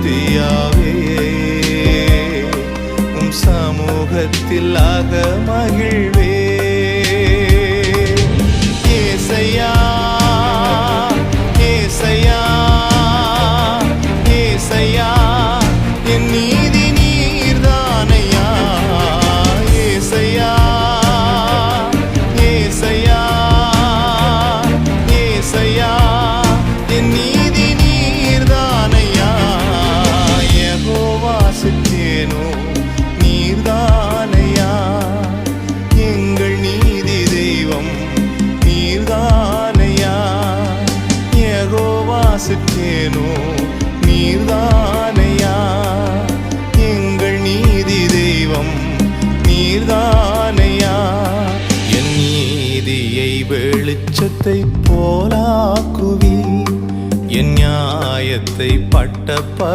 மெசியாவே உம் சமூகத்தில் ஆக மகிழ்வே. ஏசையா ஏசையா ஏசையா என் நீதி நீர்தானையா. ஏசையா ஏசையா ஏசையா என் நீதி நீர்தானையா. யெகோவா சிக்கேனோ நீர்தானையா, எங்கள் நீதி தெய்வம் நீர்தானையா. யெகோவா சிக்கேனோ நீர்தானையா, எங்கள் நீதி தெய்வம் நீர்தானையா. என் நீதியை வெளிச்சத்தை போலாக்குவி, என் நியாயத்தை பட்ட